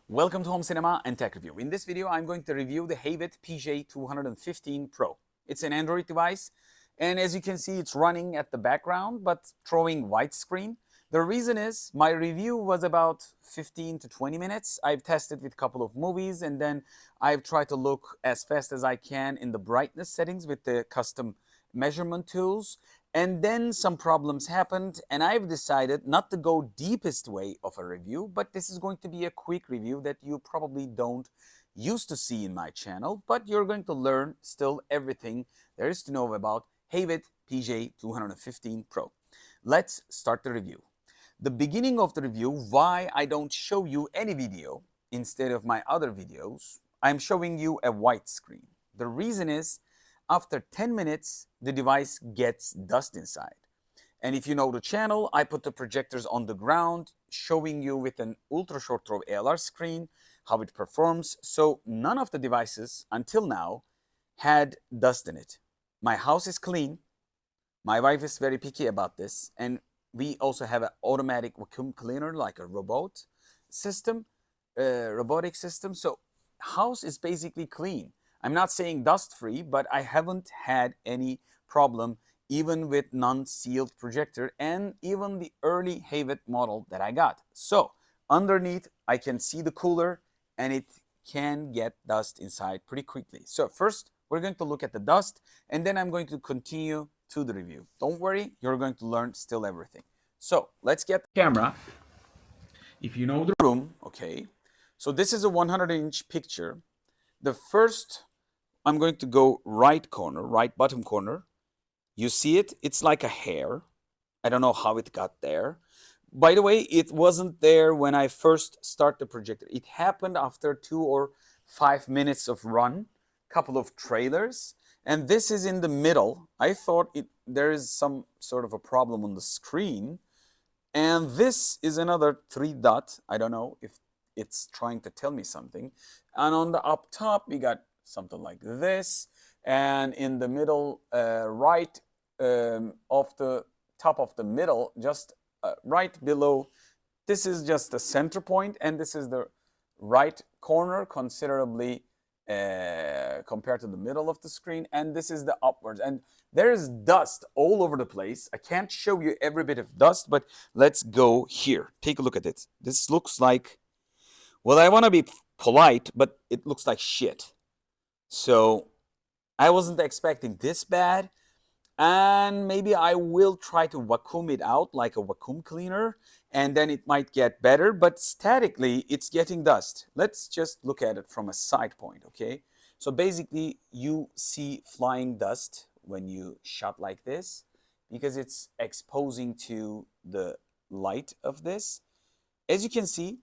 Welcome to Home Cinema and Tech Review. In this video, I'm going to review the Havit PJ215Pro. It's an Android device, and as you can see, it's running at the background, but throwing widescreen. The reason is my review was about 15 to 20 minutes. I've tested with a couple of movies, and then I've tried to look as fast as I can in the brightness settings with the custom measurement tools. And then some problems happened, and I've decided not to go deepest way of a review, but this is going to be a quick review that you probably don't used to see in my channel, but you're going to learn still everything there is to know about Havit PJ215Pro. Let's start the review. The beginning of the review, why I don't show you any video instead of my other videos, I'm showing you a white screen. The reason is, after 10 minutes, the device gets dust inside. And if you know the channel, I put the projectors on the ground, showing you with an ultra short throw ALR screen how it performs. So none of the devices until now had dust in it. My house is clean. My wife is very picky about this. And we also have an automatic vacuum cleaner, like a robotic system. So house is basically clean. I'm not saying dust-free, but I haven't had any problem even with non-sealed projector and even the early Havit model that I got. So underneath, I can see the cooler and it can get dust inside pretty quickly. So first, we're going to look at the dust and then I'm going to continue to the review. Don't worry, you're going to learn still everything. So let's get the camera. If you know the room, okay. So this is a 100-inch picture. The first, I'm going to go right bottom corner. You see it? It's like a hair. I don't know how it got there. By the way, it wasn't there when I first started the projector. It happened after 2 or 5 minutes of run, couple of trailers, and this is in the middle. I thought there is some sort of a problem on the screen, and this is another 3 dot. I don't know if it's trying to tell me something. And on the up top, we got something like this. And in the middle, right of the top of the middle, just right below, this is just the center point. And this is the right corner, considerably compared to the middle of the screen. And this is the upwards. And there's dust all over the place. I can't show you every bit of dust, but let's go here. Take a look at it. This looks like, well, I want to be polite, but it looks like shit. So I wasn't expecting this bad. And maybe I will try to vacuum it out like a vacuum cleaner. And then it might get better. But statically, it's getting dust. Let's just look at it from a side point, okay? So basically, you see flying dust when you shot like this, because it's exposing to the light of this. As you can see,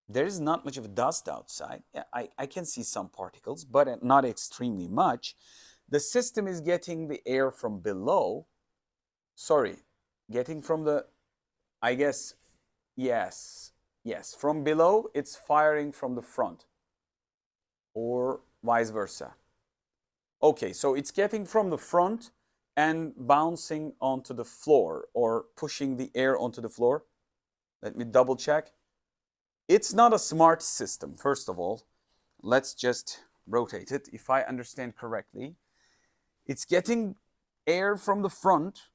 there is not much of dust outside. Yeah, I can see some particles, but not extremely much. The system is getting the air from below. Sorry, getting from the, I guess, yes, from below, it's firing from the front, or vice versa. Okay, so it's getting from the front and bouncing onto the floor, or pushing the air onto the floor. Let me double check. It's not a smart system, first of all. Let's just rotate it. If I understand correctly, it's getting air from the front,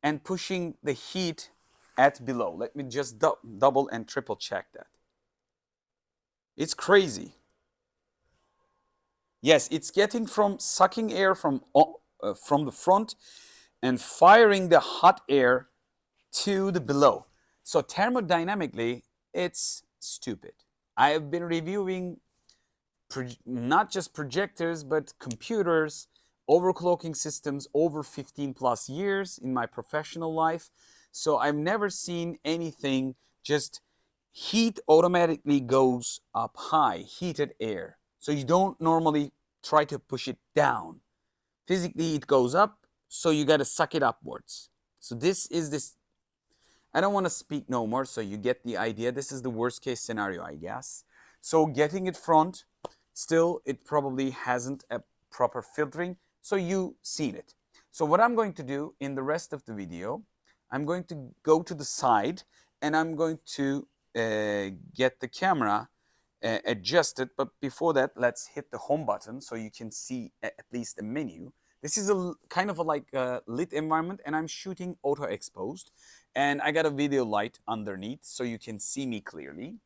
and pushing the heat at below. Let me just double and triple check that. It's crazy. Yes, it's getting sucking air from the front and firing the hot air to the below. So thermodynamically, it's stupid. I have been reviewing not just projectors, but computers, overclocking systems over 15 plus years in my professional life. So I've never seen anything just heat automatically goes up high, heated air. So you don't normally try to push it down. Physically, it goes up, so you got to suck it upwards. So this. I don't want to speak no more, so you get the idea. This is the worst case scenario, I guess. So getting it front, still, it probably hasn't a proper filtering, so you've seen it. So what I'm going to do in the rest of the video, I'm going to go to the side and I'm going to get the camera adjusted. But before that, let's hit the home button so you can see at least the menu. This is a kind of like a lit environment, and I'm shooting auto exposed, and I got a video light underneath so you can see me clearly.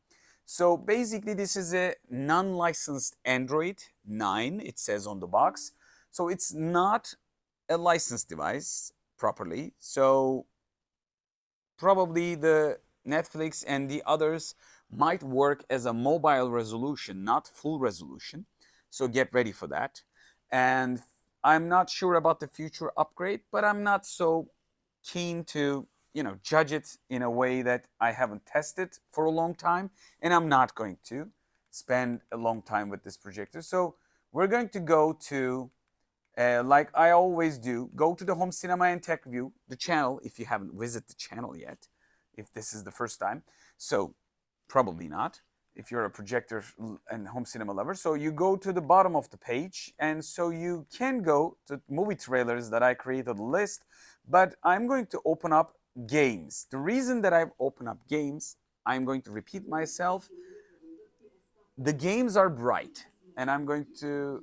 So basically this is a non-licensed Android 9, it says on the box. So it's not a licensed device properly. So probably the Netflix and the others might work as a mobile resolution, not full resolution. So get ready for that. And I'm not sure about the future upgrade, but I'm not so keen to, judge it in a way that I haven't tested for a long time, and I'm not going to spend a long time with this projector. So we're going to go to, like I always do, go to the Home Cinema and Tech View, the channel, if you haven't visited the channel yet, if this is the first time. So probably not, if you're a projector and home cinema lover. So you go to the bottom of the page, and so you can go to movie trailers that I created a list, but I'm going to open up games. The reason that I've opened up games, I'm going to repeat myself. The games are bright, and I'm going to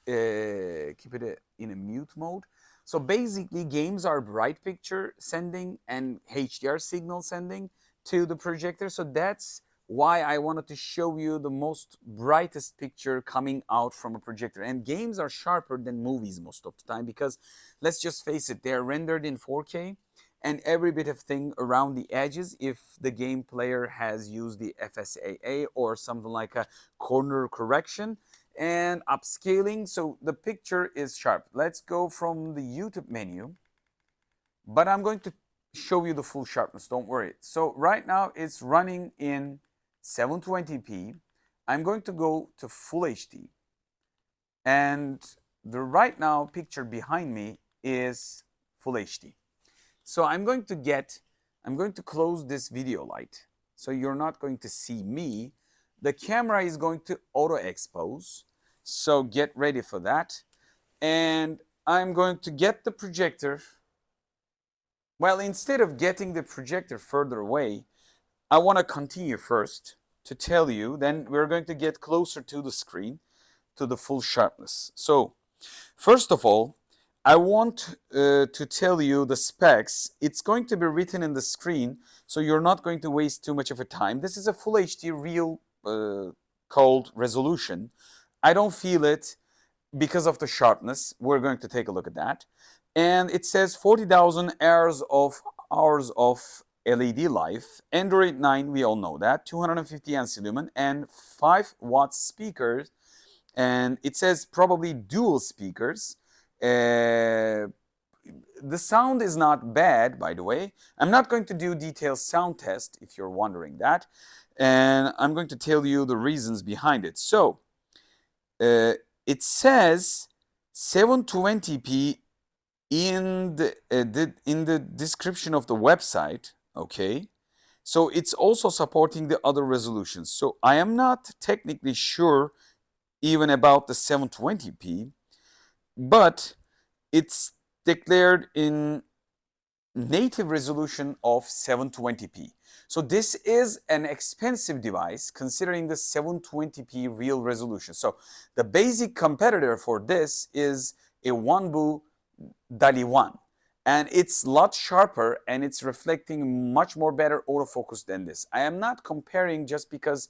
keep it in a mute mode. So basically games are bright picture sending and HDR signal sending to the projector. So that's why I wanted to show you the most brightest picture coming out from a projector. And games are sharper than movies most of the time, because let's just face it, they're rendered in 4K, and every bit of thing around the edges, if the game player has used the FSAA or something like a corner correction and upscaling, so the picture is sharp. Let's go from the YouTube menu, but I'm going to show you the full sharpness, don't worry. So right now it's running in 720p. I'm going to go to Full HD, and the right now picture behind me is Full HD. So I'm going to close this video light, so you're not going to see me. The camera is going to auto expose, so get ready for that. And I'm going to get the projector. Well, instead of getting the projector further away, I want to continue first to tell you, then we're going to get closer to the screen, to the full sharpness. So first of all, I want to tell you the specs. It's going to be written in the screen, so you're not going to waste too much of a time. This is a Full HD real cold resolution. I don't feel it because of the sharpness. We're going to take a look at that. And it says 40,000 hours of LED life. Android 9, we all know that. 250 ANSI lumen and 5 watt speakers. And it says probably dual speakers. The sound is not bad, by the way. I'm not going to do detailed sound test, if you're wondering that. And I'm going to tell you the reasons behind it. So, it says 720p in the description of the website, okay? So it's also supporting the other resolutions. So I am not technically sure even about the 720p, but it's declared in native resolution of 720p. So this is an expensive device considering the 720p real resolution. So the basic competitor for this is a Wanbu DALI 1, and it's a lot sharper and it's reflecting much more better autofocus than this. I am not comparing just because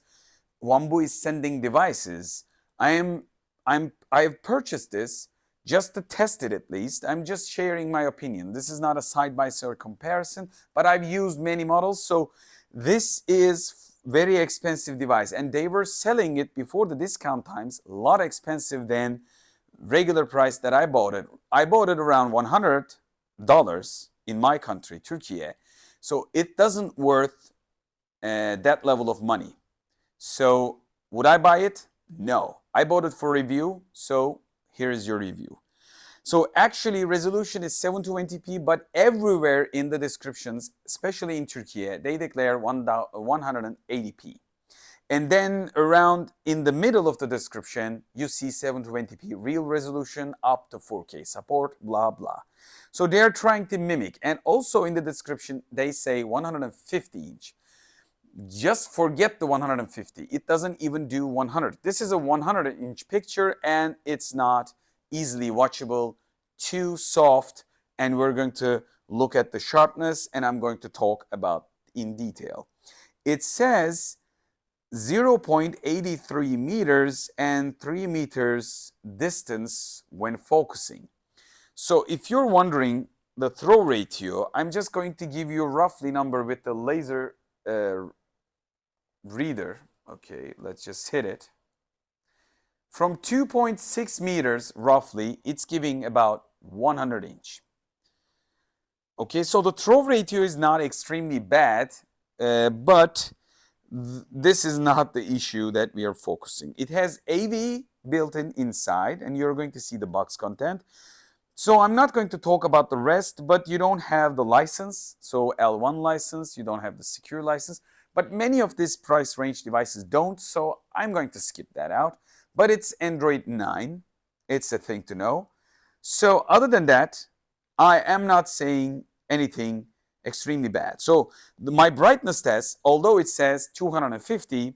Wanbu is sending devices. I've purchased this just to test it at least. I'm just sharing my opinion. This is not a side-by-side comparison, but I've used many models. So this is very expensive device, and they were selling it before the discount times a lot expensive than regular price that I bought it. I bought it around $100 in my country, Turkey. So it doesn't worth that level of money. So would I buy it? No. I bought it for review, so here is your review. So actually resolution is 720p, but everywhere in the descriptions, especially in Turkey, they declare 180p. And then around in the middle of the description, you see 720p real resolution up to 4K support, blah, blah. So they're trying to mimic. And also in the description, they say 150 inch. Just forget the 150. It doesn't even do 100. This is a 100-inch picture and it's not easily watchable, too soft. And we're going to look at the sharpness and I'm going to talk about in detail. It says 0.83 meters and 3 meters distance when focusing. So if you're wondering the throw ratio, I'm just going to give you a roughly number with the laser reader. Okay, let's just hit it. From 2.6 meters roughly, it's giving about 100 inch. Okay, so the throw ratio is not extremely bad, but this is not the issue that we are focusing. It has AV built in inside, and you're going to see the box content. So I'm not going to talk about the rest, but you don't have the license. So L1 license, you don't have the secure license. But many of these price range devices don't, so I'm going to skip that out. But it's Android 9. It's a thing to know. So other than that, I am not saying anything extremely bad. So my brightness test, although it says 250,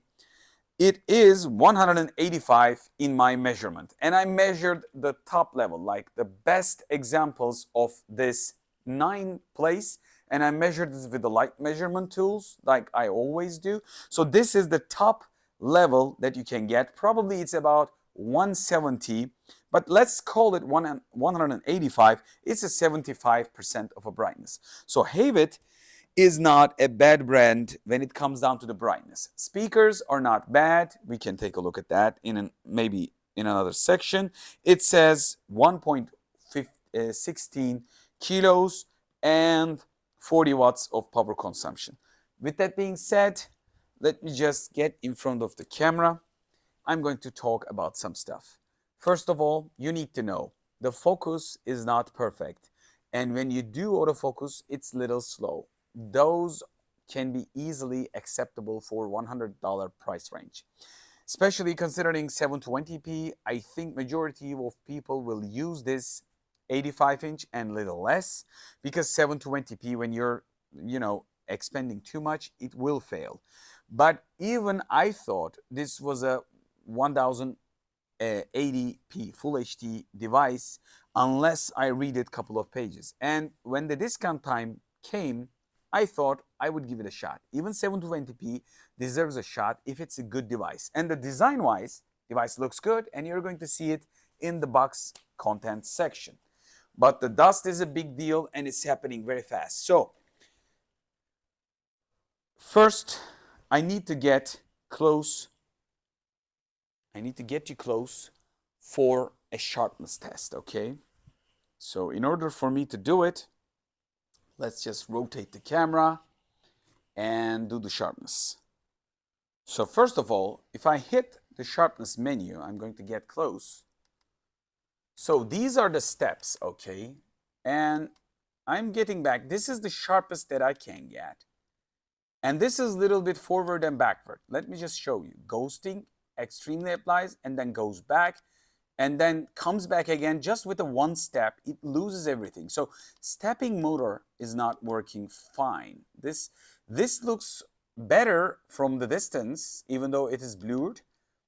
it is 185 in my measurement. And I measured the top level, like the best examples of this 9 place. And I measured this with the light measurement tools, like I always do. So this is the top level that you can get. Probably it's about 170, but let's call it 185. It's a 75% of a brightness. So Havit is not a bad brand when it comes down to the brightness. Speakers are not bad. We can take a look at that maybe in another section. It says 1.16 kilos and 40 watts of power consumption. With that being said, let me just get in front of the camera. I'm going to talk about some stuff. First of all, you need to know the focus is not perfect. And when you do autofocus, it's a little slow. Those can be easily acceptable for $100 price range. Especially considering 720p, I think majority of people will use this 85-inch and little less, because 720p, when you're, expending too much, it will fail. But even I thought this was a 1080p Full HD device unless I read it a couple of pages. And when the discount time came, I thought I would give it a shot. Even 720p deserves a shot if it's a good device. And the design-wise, device looks good, and you're going to see it in the box content section. But the dust is a big deal, and it's happening very fast. So first, I need to get close. I need to get you close for a sharpness test, okay? So in order for me to do it, let's just rotate the camera and do the sharpness. So first of all, if I hit the sharpness menu, I'm going to get close. So these are the steps, okay? And I'm getting back. This is the sharpest that I can get. And this is a little bit forward and backward. Let me just show you. Ghosting extremely applies and then goes back and then comes back again just with a one step. It loses everything. So stepping motor is not working fine. This looks better from the distance, even though it is blurred.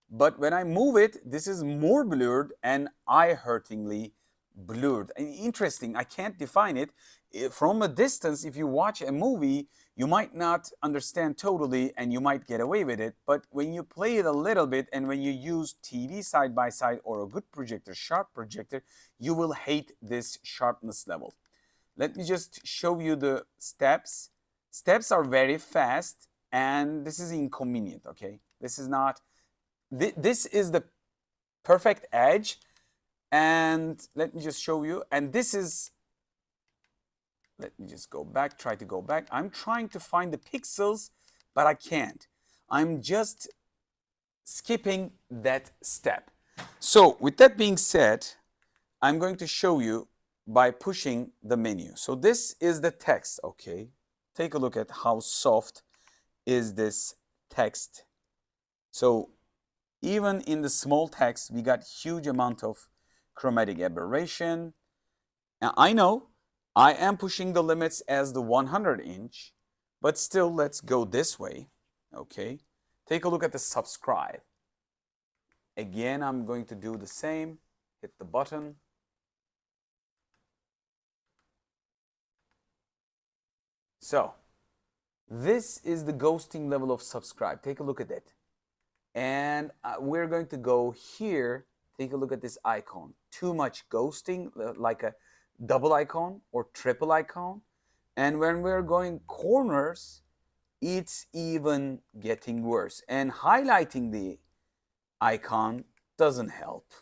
But when I move it, this is more blurred and eye-hurtingly blurred. Interesting, I can't define it. From a distance, if you watch a movie, you might not understand totally and you might get away with it. But when you play it a little bit and when you use TV side by side or a good projector, sharp projector, you will hate this sharpness level. Let me just show you the steps. Steps are very fast and this is inconvenient, okay? This is not... This is the perfect edge, and let me just show you. And this is, let me just go back, try to go back. I'm trying to find the pixels, but I can't. I'm just skipping that step. So with that being said, I'm going to show you by pushing the menu. So this is the text, okay? Take a look at how soft is this text. So even in the small text, we got huge amount of chromatic aberration. Now I know I am pushing the limits as the 100 inch, but still let's go this way. Okay, take a look at the subscribe. Again, I'm going to do the same, hit the button. So this is the ghosting level of subscribe. Take a look at it. And we're going to go here, take a look at this icon. Too much ghosting, like a double icon or triple icon. And when we're going corners, it's even getting worse. And highlighting the icon doesn't help.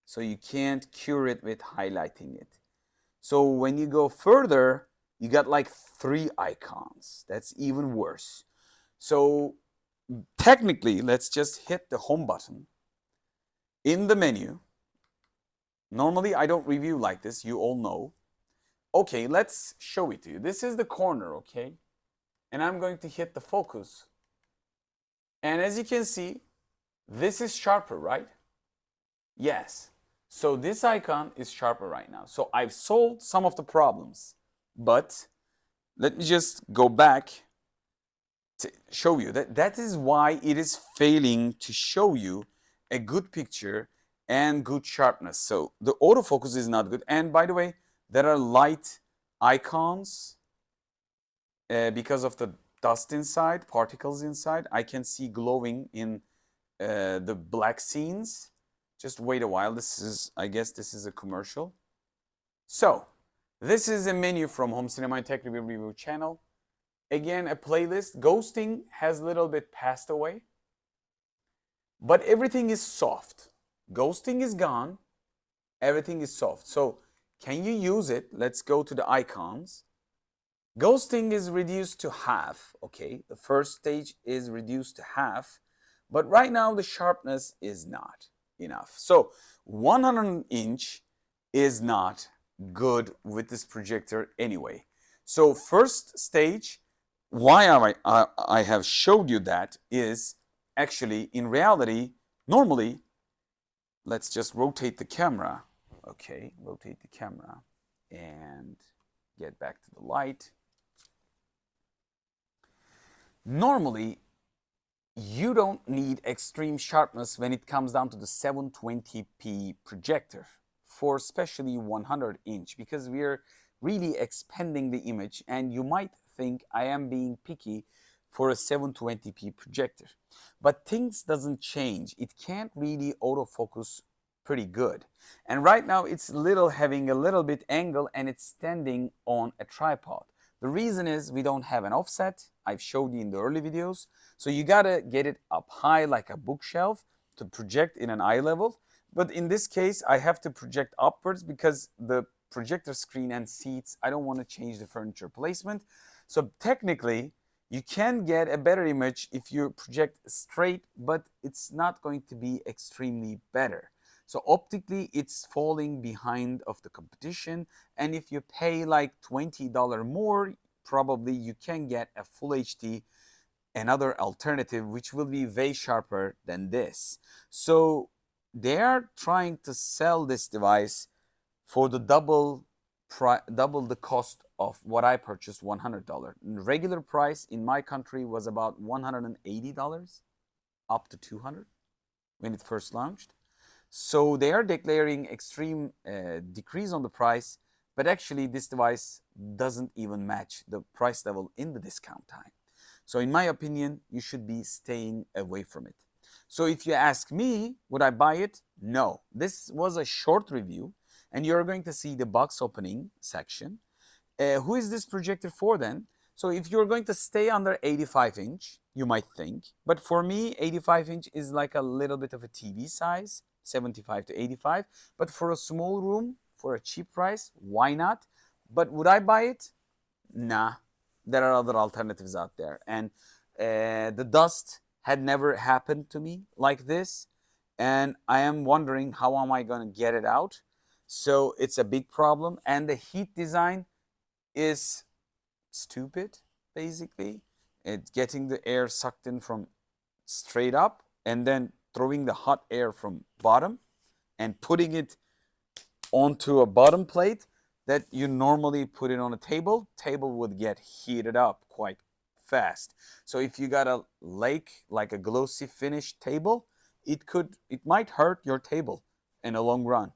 So you can't cure it with highlighting it. So when you go further, you got like 3 icons. That's even worse. So technically, let's just hit the home button. In the menu, normally I don't review like this, you all know. Okay, let's show it to you. This is the corner, okay? And I'm going to hit the focus. And as you can see, this is sharper, right? Yes. So this icon is sharper right now. So I've solved some of the problems. But let me just go back to show you that is why it is failing to show you a good picture and good sharpness. So the autofocus is not good. And by the way, there are light icons because of the dust inside, particles inside. I can see glowing in the black scenes. Just wait a while. This is, I guess this is a commercial. So this is a menu from Home Cinema and Tech Review channel. Again, a playlist. Ghosting has a little bit passed away, but everything is soft. Ghosting is gone. Everything is soft. So can you use it? Let's go to the icons. Ghosting is reduced to half. Okay, the first stage is reduced to half, but right now the sharpness is not enough. So 100 inch is not good with this projector anyway. So first stage, why I have showed you that is actually in reality, normally, let's just rotate the camera. Okay, rotate the camera and get back to the light. Normally, you don't need extreme sharpness when it comes down to the 720p projector for especially 100 inch because we're really expanding the image, and you might think I am being picky for a 720p projector. But things doesn't change. It can't really autofocus pretty good. And right now it's having a little bit angle, and it's standing on a tripod. The reason is we don't have an offset. I've showed you in the early videos. So you gotta get it up high like a bookshelf to project in an eye level. But in this case, I have to project upwards because the projector screen and seats, I don't want to change the furniture placement. So technically, you can get a better image if you project straight, but it's not going to be extremely better. So optically, it's falling behind of the competition. And if you pay like $20 more, probably you can get a full HD, another alternative, which will be way sharper than this. So they are trying to sell this device for the double the cost of what I purchased, $100. Regular price in my country was about $180, up to $200 when it first launched. So they are declaring extreme decrease on the price, but actually this device doesn't even match the price level in the discount time. So in my opinion, you should be staying away from it. So if you ask me, would I buy it? No. This was a short review, and you're going to see the box opening section. Who is this projector for then? So if you're going to stay under 85 inch, you might think, but for me, 85 inch is like a little bit of a TV size, 75 to 85. But for a small room, for a cheap price, why not? But would I buy it? Nah, there are other alternatives out there. And the dust had never happened to me like this. And I am wondering, how am I going to get it out? So it's a big problem. And the heat design is stupid, basically. It's getting the air sucked in from straight up and then throwing the hot air from bottom and putting it onto a bottom plate that you normally put it on a table would get heated up quite fast. So if you got a lake, like a glossy finish table, it might hurt your table in a long run,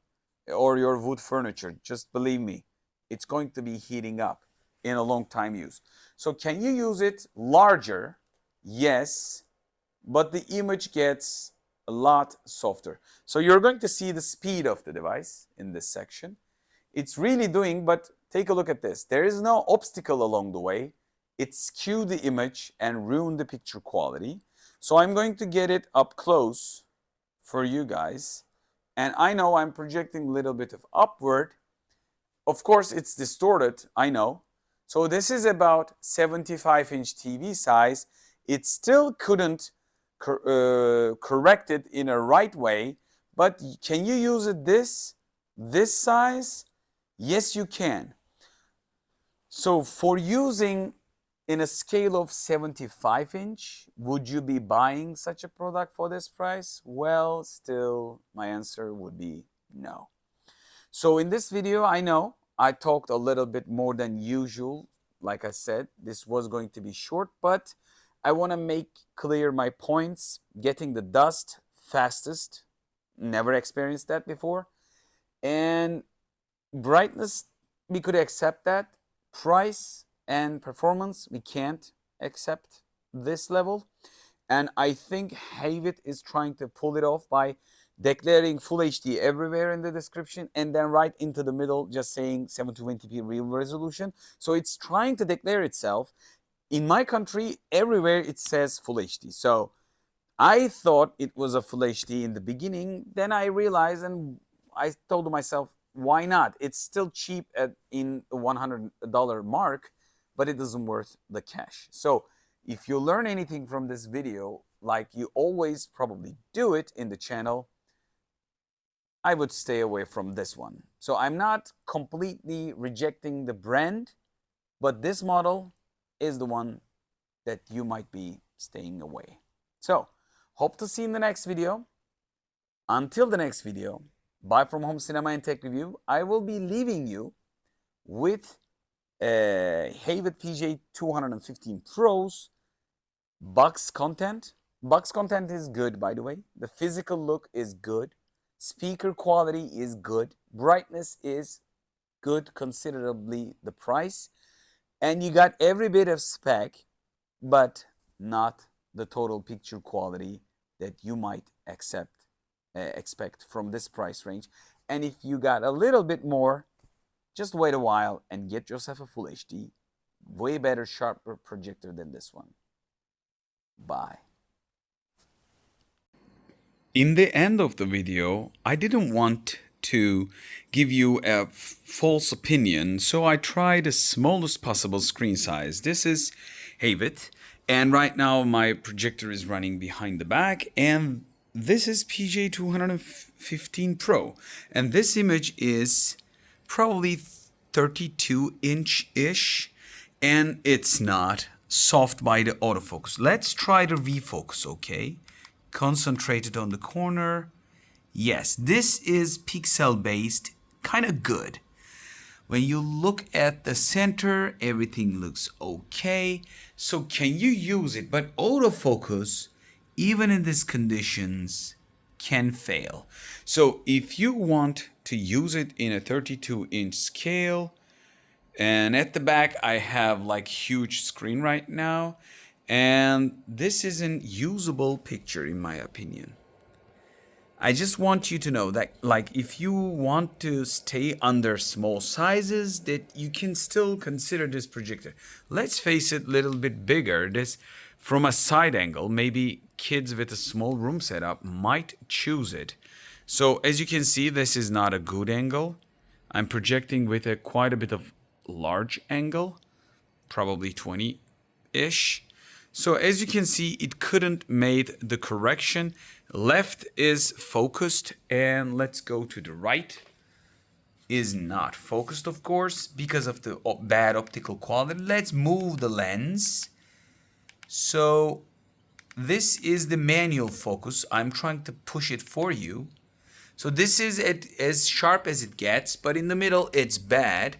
or your wood furniture. Just believe me, it's going to be heating up in a long time use. So can you use it larger? Yes, but the image gets a lot softer. So you're going to see the speed of the device in this section. It's really doing, but take a look at this. There is no obstacle along the way. It skewed the image and ruined the picture quality. So I'm going to get it up close for you guys. And I know I'm projecting a little bit of upward. Of course, it's distorted, I know. So this is about 75-inch TV size. It still couldn't correct it in a right way, but can you use it this size? Yes, you can. So for using in a scale of 75-inch, would you be buying such a product for this price? Well, still, my answer would be no. So in this video, I know I talked a little bit more than usual. Like I said, this was going to be short, but I want to make clear my points. Getting the dust fastest, never experienced that before. And brightness, we could accept that. Price and performance, we can't accept this level. And I think Havit is trying to pull it off by declaring Full HD everywhere in the description, and then right into the middle just saying 720p real resolution. So it's trying to declare itself. In my country, everywhere it says Full HD. So I thought it was a Full HD in the beginning. Then I realized, and I told myself, why not? It's still cheap in the $100 mark, but it isn't worth the cash. So if you learn anything from this video, like you always probably do it in the channel, I would stay away from this one. So I'm not completely rejecting the brand, but this model is the one that you might be staying away. So hope to see you in the next video. Until the next video, bye from Home Cinema and Tech Review. I will be leaving you with Havit PJ215Pro's box content. Box content is good, by the way. The physical look is good. Speaker quality is good. Brightness is good, considerably the price. And you got every bit of spec, but not the total picture quality that you might expect from this price range. And if you got a little bit more, just wait a while and get yourself a Full HD, way better, sharper projector than this one. Bye. In the end of the video, I didn't want to give you a false opinion, so I tried the smallest possible screen size. This is Havit, and right now my projector is running behind the back, and this is PJ215Pro, and this image is probably 32-inch-ish, and it's not soft by the autofocus. Let's try the refocus, okay? Concentrated on the corner. Yes, this is pixel based, kind of good. When you look at the center, everything looks okay. So can you use it? But autofocus, even in these conditions, can fail. So if you want to use it in a 32-inch scale, and at the back I have like huge screen right now, and this is an usable picture in my opinion. I just want you to know that, like, if you want to stay under small sizes, that you can still consider this projector. Let's face it, a little bit bigger. This, from a side angle, maybe kids with a small room setup might choose it. So as you can see, this is not a good angle. I'm projecting with quite a bit of large angle, probably 20-ish. So as you can see, it couldn't made the correction. Left is focused, and let's go to the right. Is not focused, of course, because of the bad optical quality. Let's move the lens. So this is the manual focus. I'm trying to push it for you. So this is as sharp as it gets, but in the middle it's bad.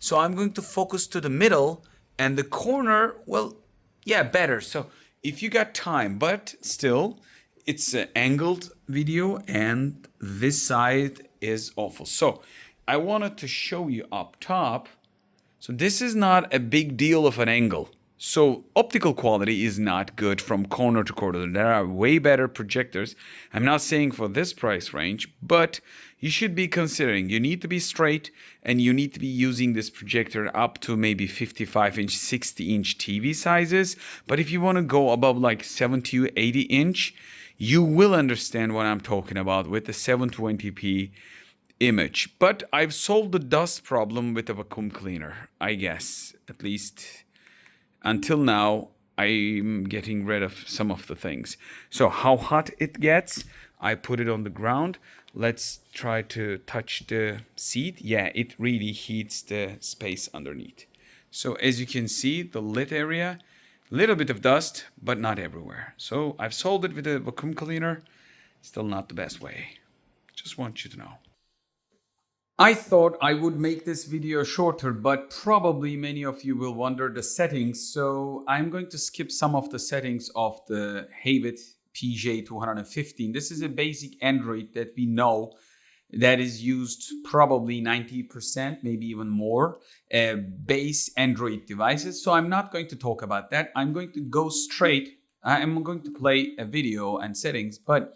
So I'm going to focus to the middle, and the corner, well, yeah, better. So if you got time, but still, it's an angled video and this side is awful. So I wanted to show you up top. So this is not a big deal of an angle. So optical quality is not good from corner to corner. There are way better projectors. I'm not saying for this price range, but you should be considering you need to be straight and you need to be using this projector up to maybe 55-inch, 60-inch TV sizes. But if you want to go above like 70 to 80-inch, you will understand what I'm talking about with the 720p image. But I've solved the dust problem with a vacuum cleaner, I guess. At least until now, I'm getting rid of some of the things. So how hot it gets, I put it on the ground. Let's try to touch the seat. Yeah, it really heats the space underneath. So as you can see, the lid area, little bit of dust, but not everywhere. So I've solved it with a vacuum cleaner. Still not the best way. Just want you to know. I thought I would make this video shorter, but probably many of you will wonder the settings. So I'm going to skip some of the settings of the Havit PJ215. This is a basic Android that we know that is used probably 90%, maybe even more, base Android devices. So I'm not going to talk about that. I'm going to go straight. I'm going to play a video and settings, but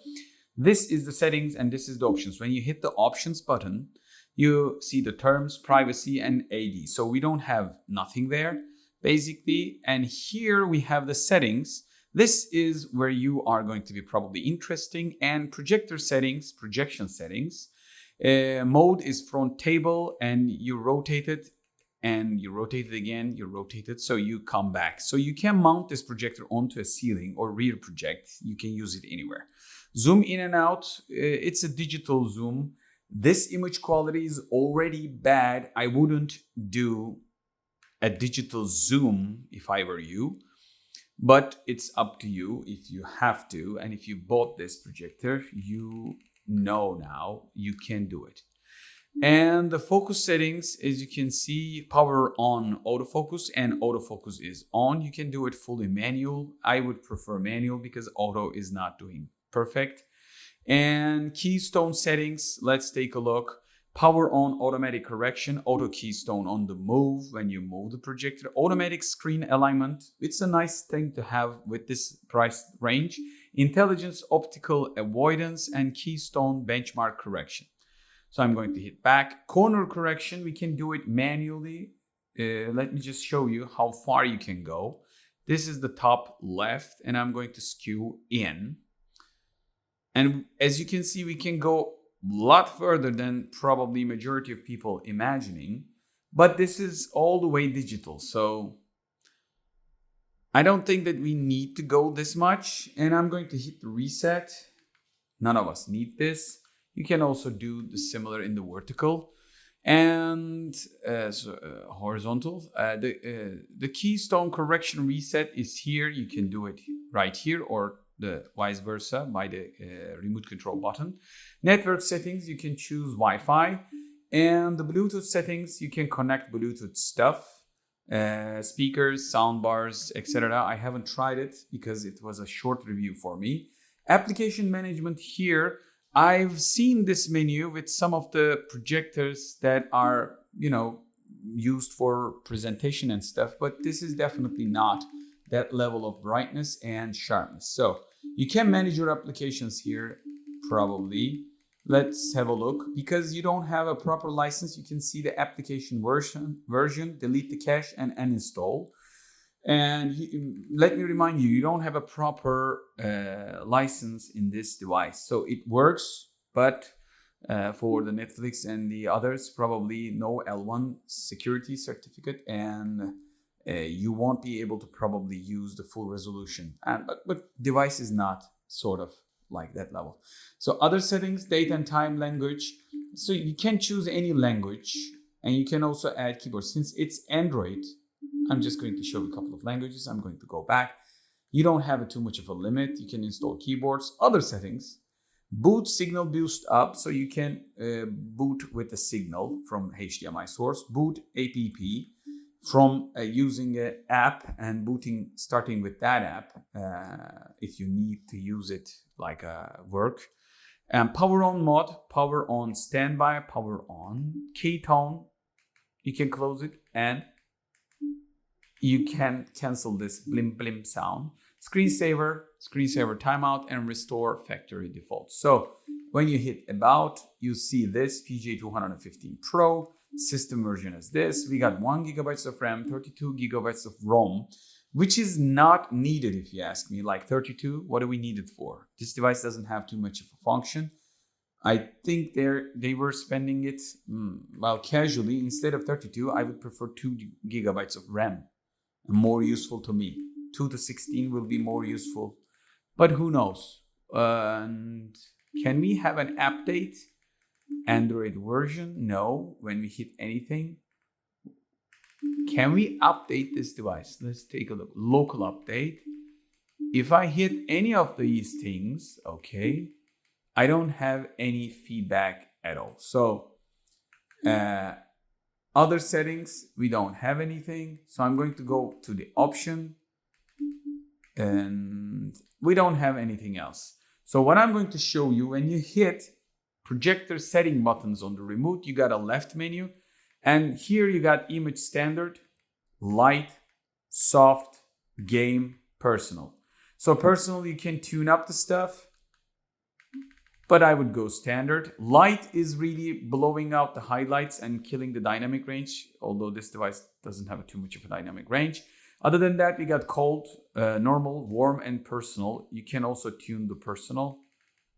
this is the settings and this is the options. When you hit the options button, you see the terms, privacy, and AD. So we don't have nothing there, basically. And here we have the settings. This is where you are going to be probably interesting. And projector settings, projection settings. Mode is front table, and you rotate it, and you rotate it again, you rotate it, so you come back. So you can mount this projector onto a ceiling or rear project. You can use it anywhere. Zoom in and out, it's a digital zoom. This image quality is already bad. I wouldn't do a digital zoom if I were you, but it's up to you if you have to. And if you bought this projector, you know now you can do it. And the focus settings, as you can see, power on autofocus, and autofocus is on. You can do it fully manual. I would prefer manual because auto is not doing perfect. And keystone settings, let's take a look. Power on automatic correction, auto keystone on the move when you move the projector, automatic screen alignment. It's a nice thing to have with this price range. Intelligence optical avoidance and keystone benchmark correction. So I'm going to hit back. Corner correction, we can do it manually. Let me just show you how far you can go. This is the top left, and I'm going to skew in. And as you can see, we can go a lot further than probably majority of people imagining, but this is all the way digital. So I don't think that we need to go this much, and I'm going to hit the reset. None of us need this. You can also do the similar in the vertical and horizontal. The keystone correction reset is here. You can do it right here or the vice versa by the remote control button. Network settings, you can choose Wi-Fi, and the Bluetooth settings, you can connect Bluetooth stuff, speakers, sound bars, etc. I haven't tried it because it was a short review for me. Application management here, I've seen this menu with some of the projectors that are, used for presentation and stuff, but this is definitely not that level of brightness and sharpness. So you can manage your applications here, probably. Let's have a look. Because you don't have a proper license, you can see the application version, delete the cache, and uninstall. And let me remind you, you don't have a proper license in this device. So it works, but for the Netflix and the others, probably no L1 security certificate, and you won't be able to probably use the full resolution. But device is not sort of like that level. So other settings, date and time, language. So you can choose any language, and you can also add keyboard. Since it's Android, I'm just going to show a couple of languages. I'm going to go back. You don't have too much of a limit. You can install keyboards. Other settings, boot signal boost up, so you can boot with a signal from HDMI source. Boot app from using an app and booting, starting with that app if you need to use it like work. Power on mode, power on standby, power on K-tone. You can close it and you can cancel this blim blim sound. Screensaver timeout, and restore factory default. So when you hit about, you see this PJ215 Pro. System version is this. We got 1 GB of RAM, 32 GB of ROM, which is not needed if you ask me. Like 32, what do we need it for? This device doesn't have too much of a function. I think they were spending it, well, casually. Instead of 32, I would prefer 2 GB of RAM. More useful to me. 2 to 16 will be more useful, but who knows? And can we have an update? Android version? No. When we hit anything, can we update this device? Let's take a look. Local update. If I hit any of these things, okay, I don't have any feedback at all. So other settings, we don't have anything. So I'm going to go to the option and we don't have anything else. So what I'm going to show you, when you hit projector setting buttons on the remote, you got a left menu, and here you got image standard, light, soft, game, personal. So personal, you can tune up the stuff, but I would go standard. Light is really blowing out the highlights and killing the dynamic range, although this device doesn't have too much of a dynamic range. Other than that, we got cold, normal, warm, and personal. You can also tune the personal.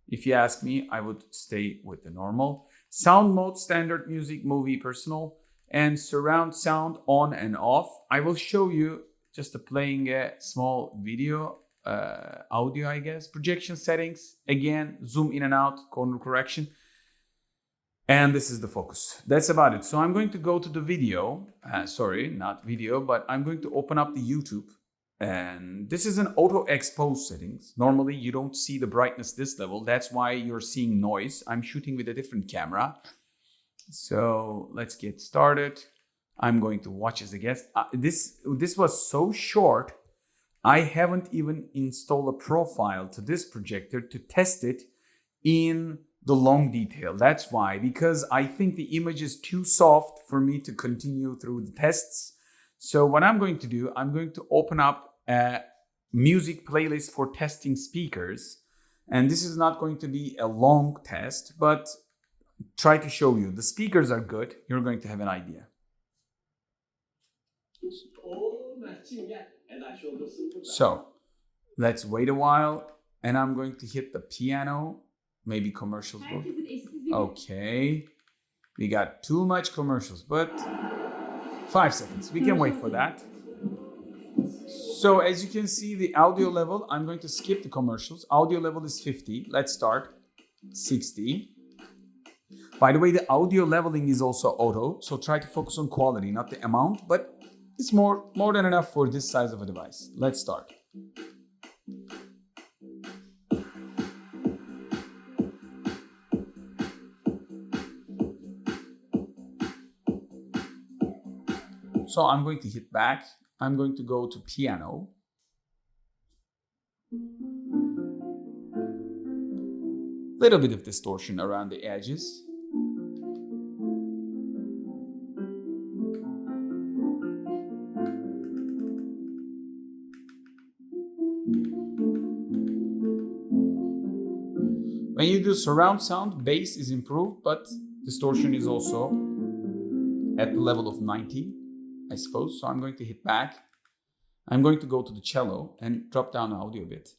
If you ask me, I would stay with the normal. Sound mode, standard, music, movie, personal, and surround sound on and off. I will show you just playing a small video, audio, I guess. Projection settings, again, zoom in and out, corner correction. And this is the focus. That's about it. So I'm going to go to the video. Sorry, not video, but I'm going to open up the YouTube. And this is an auto expose settings. Normally you don't see the brightness this level. That's why you're seeing noise. I'm shooting with a different camera. So let's get started. I'm going to watch as a guest. This was so short, I haven't even installed a profile to this projector to test it in the long detail. That's why, because I think the image is too soft for me to continue through the tests. So what I'm going to do, I'm going to open up a music playlist for testing speakers. And this is not going to be a long test, but try to show you. The speakers are good. You're going to have an idea. So let's wait a while, and I'm going to hit the piano. Maybe commercials work. Okay. We got too much commercials, but 5 seconds. We can wait for that. So as you can see, the audio level, I'm going to skip the commercials. Audio level is 50. Let's start. 60. By the way, the audio leveling is also auto, so try to focus on quality, not the amount, but it's more than enough for this size of a device. Let's start. So I'm going to hit back. I'm going to go to piano. Little bit of distortion around the edges. When you do surround sound, bass is improved, but distortion is also at the level of 90, I suppose. So I'm going to hit back. I'm going to go to the cello and drop down the audio a bit.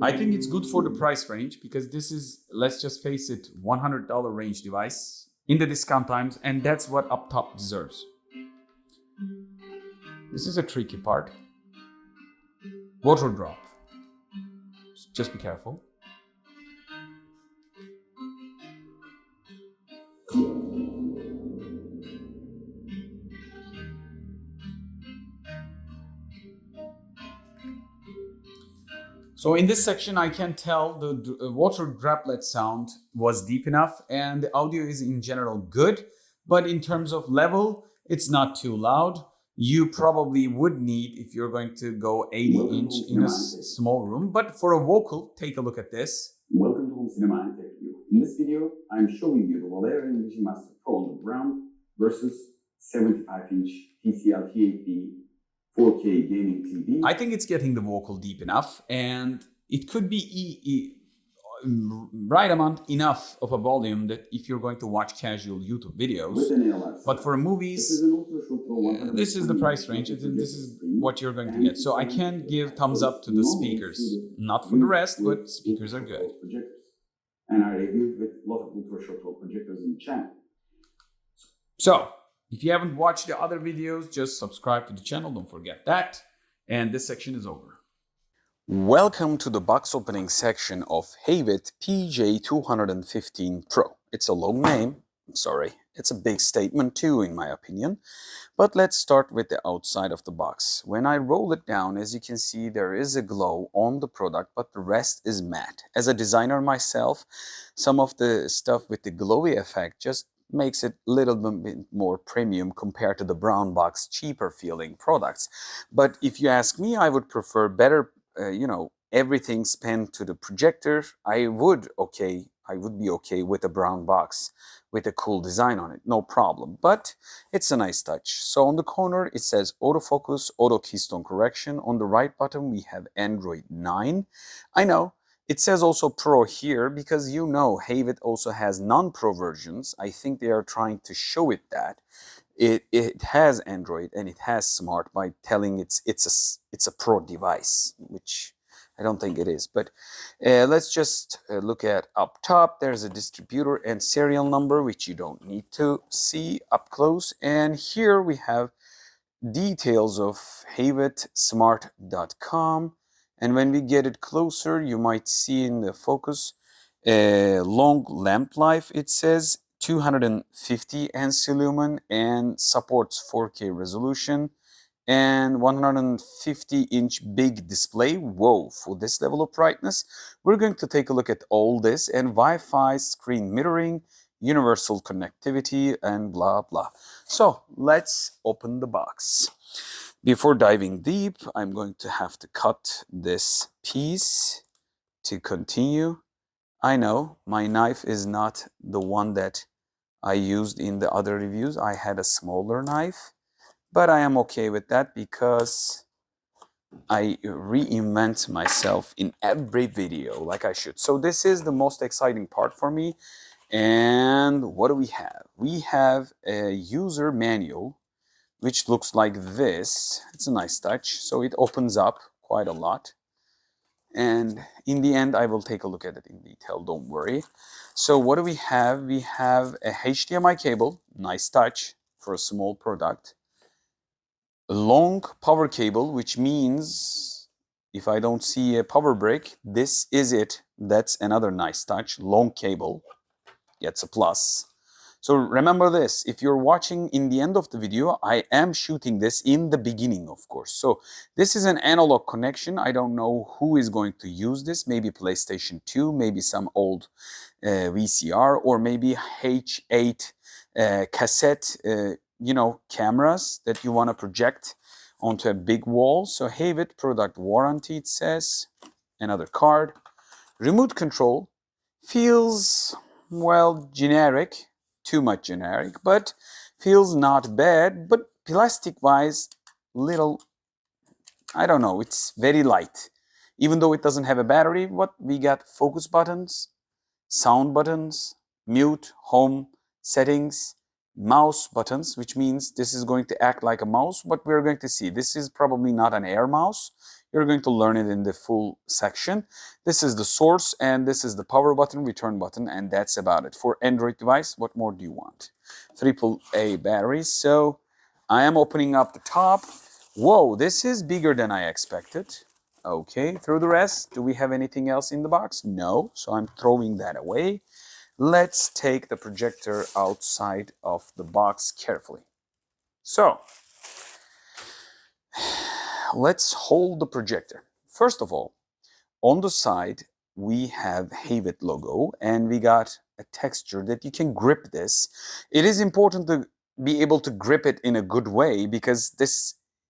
I think it's good for the price range because this is, let's just face it, $100 range device. in the discount times, and that's what up top deserves. This is a tricky part. Water drop. Just be careful. So in this section, I can tell the water droplet sound was deep enough and the audio is in general good, but in terms of level, it's not too loud. You probably would need, if you're going to go 80-inch in a small room, but for a vocal, take a look at this. Welcome to Home Cinema and Tech Review. In this video, I'm showing you the Valerian Vision Master Pro on the ground versus 75-inch TCL T8D 4K gaming TV. I think it's getting the vocal deep enough, and it could be right amount enough of a volume that if you're going to watch casual YouTube videos, but for movies, this is the price range, and this is what you're going to get. So I can give thumbs up to the speakers, not for the rest, but speakers are good. And I reviewed with a lot of ultra short wave projectors in the channel. So if you haven't watched the other videos, just subscribe to the channel, don't forget that. And this section is over. Welcome to the box opening section of Havit PJ215Pro. It's a long name, I'm sorry. It's a big statement too, in my opinion. But let's start with the outside of the box. When I roll it down, as you can see, there is a glow on the product, but the rest is matte. As a designer myself, some of the stuff with the glowy effect just makes it a little bit more premium compared to the brown box, cheaper feeling products. But if you ask me, I would prefer better, everything spent to the projector. I would be okay with a brown box with a cool design on it, no problem. But it's a nice touch. So on the corner, it says autofocus, auto keystone correction. On the right bottom, we have Android 9. I know. It says also Pro here because Havit also has non-Pro versions. I think they are trying to show it that it has Android and it has Smart by telling it's a Pro device, which I don't think it is. But let's just look at up top. There's a distributor and serial number, which you don't need to see up close. And here we have details of havitsmart.com. And when we get it closer, you might see in the focus long lamp life. It says 250 ANSI lumen and supports 4K resolution and 150-inch big display. Whoa, for this level of brightness. We're going to take a look at all this and Wi-Fi, screen mirroring, universal connectivity, and blah, blah. So let's open the box. Before diving deep, I'm going to have to cut this piece to continue. I know my knife is not the one that I used in the other reviews. I had a smaller knife, but I am okay with that because I reinvent myself in every video like I should. So this is the most exciting part for me. And what do we have? We have a user manual, which looks like this. It's a nice touch. So it opens up quite a lot. And in the end, I will take a look at it in detail, don't worry. So what do we have? We have a HDMI cable, nice touch for a small product. A long power cable, which means if I don't see a power brick, this is it. That's another nice touch. Long cable gets a plus. So remember this, if you're watching in the end of the video, I am shooting this in the beginning, of course. So this is an analog connection. I don't know who is going to use this, maybe PlayStation 2, maybe some old VCR, or maybe H8 cassette, cameras that you want to project onto a big wall. So Havit product warranty, it says, another card. Remote control feels, well, generic. Too much generic, but feels not bad. But plastic wise, little, I don't know, it's very light. Even though it doesn't have a battery, what we got: focus buttons, sound buttons, mute, home, settings, mouse buttons, which means this is going to act like a mouse, but we're going to see. This is probably not an Air mouse. You're going to learn it in the full section. This is the source, and this is the power button, return button, and that's about it. For Android device, what more do you want? AAA batteries. So I am opening up the top. Whoa, this is bigger than I expected. Okay, through the rest, do we have anything else in the box? No, so I'm throwing that away. Let's take the projector outside of the box carefully. So, let's hold the projector. First of all, on the side, we have Havit logo, and we got a texture that you can grip this. It is important to be able to grip it in a good way, because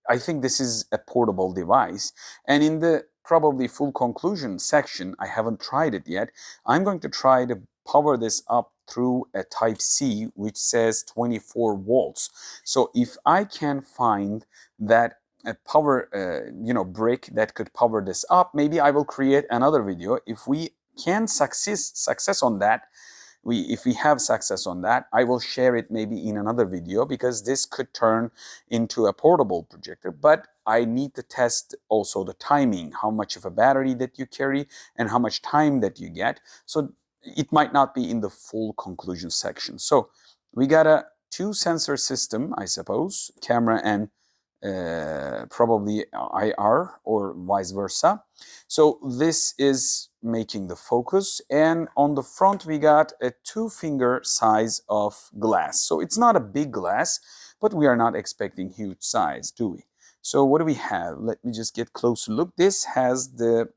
I think this is a portable device. And in the probably full conclusion section, I haven't tried it yet, I'm going to try to power this up through a Type-C, which says 24 volts. So if I can find that a power brick that could power this up, maybe I will create another video. If we can success on that, if we have success on that, I will share it maybe in another video, because this could turn into a portable projector. But I need to test also the timing, how much of a battery that you carry and how much time that you get. So it might not be in the full conclusion section. So we got a 2-sensor system, I suppose, camera and probably IR or vice versa. So this is making the focus, and on the front we got a 2-finger size of glass. So it's not a big glass, but we are not expecting huge size, do we? So what do we have? Let me just get closer look. This has the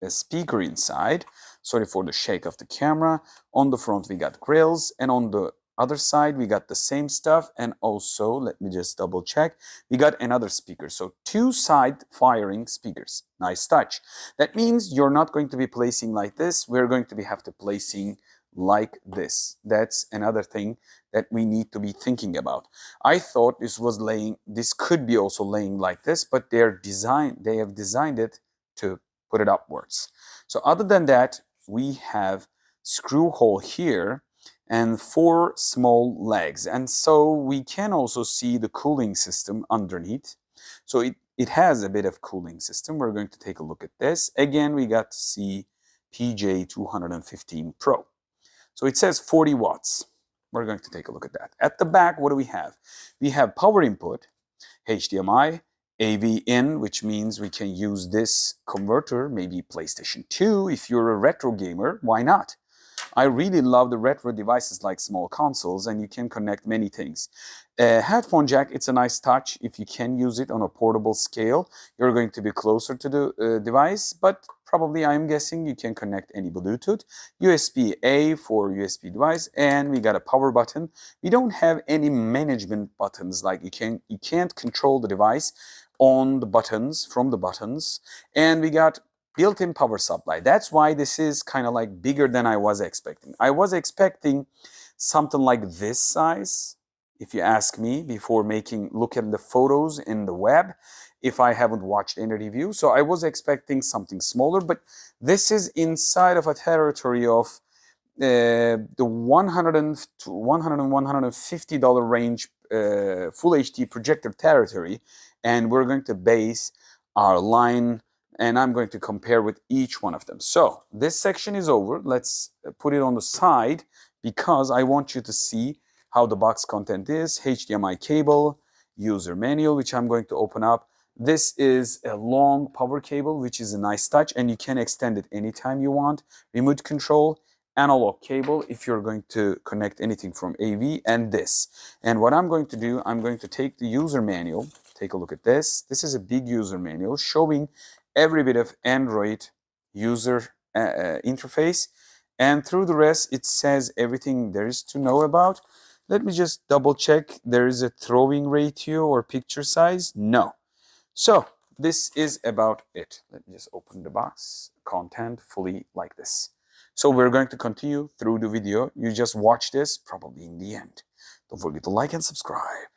speaker inside. Sorry for the shake of the camera. On the front we got grills, and on the other side we got the same stuff, and also let me just double check, we got another speaker. So 2 side firing speakers. Nice touch. That means you're not going to be placing like this. We're going to have to placing like this. That's another thing that we need to be thinking about. I thought this could be also laying like this, but they have designed it to put it upwards. So other than that, we have screw hole here and 4 small legs, and so we can also see the cooling system underneath. So it has a bit of cooling system. We're going to take a look at this. Again, we got to see PJ215Pro. So it says 40 watts. We're going to take a look at that. At the back, what do we have? We have power input, HDMI, AV in, which means we can use this converter, maybe PlayStation 2. If you're a retro gamer, why not? I really love the retro devices like small consoles, and you can connect many things. Headphone jack, it's a nice touch. If you can use it on a portable scale, you're going to be closer to the device, but probably I'm guessing you can connect any Bluetooth. USB-A for USB device, and we got a power button. We don't have any management buttons, like you can't control the device on the buttons, from the buttons, and we got built-in power supply. That's why this is kind of like bigger than I was expecting. I was expecting something like this size, if you ask me, before look at the photos in the web, if I haven't watched any review. So I was expecting something smaller, but this is inside of a territory of the $100 to $150 range full HD projector territory, and we're going to base our line, and I'm going to compare with each one of them. So this section is over. Let's put it on the side, because I want you to see how the box content is. HDMI cable, user manual, which I'm going to open up. This is a long power cable, which is a nice touch, and you can extend it anytime you want. Remote control, analog cable if you're going to connect anything from AV, and this. And what I'm going to do, I'm going to take the user manual. Take a look at this. This is a big user manual showing every bit of Android user interface, and through the rest it says everything there is to know about. Let me just double check. There is a throwing ratio or picture size? No. So this is about it. Let me just open the box. Content fully like this. So we're going to continue through the video. You just watch this probably in the end. Don't forget to like and subscribe.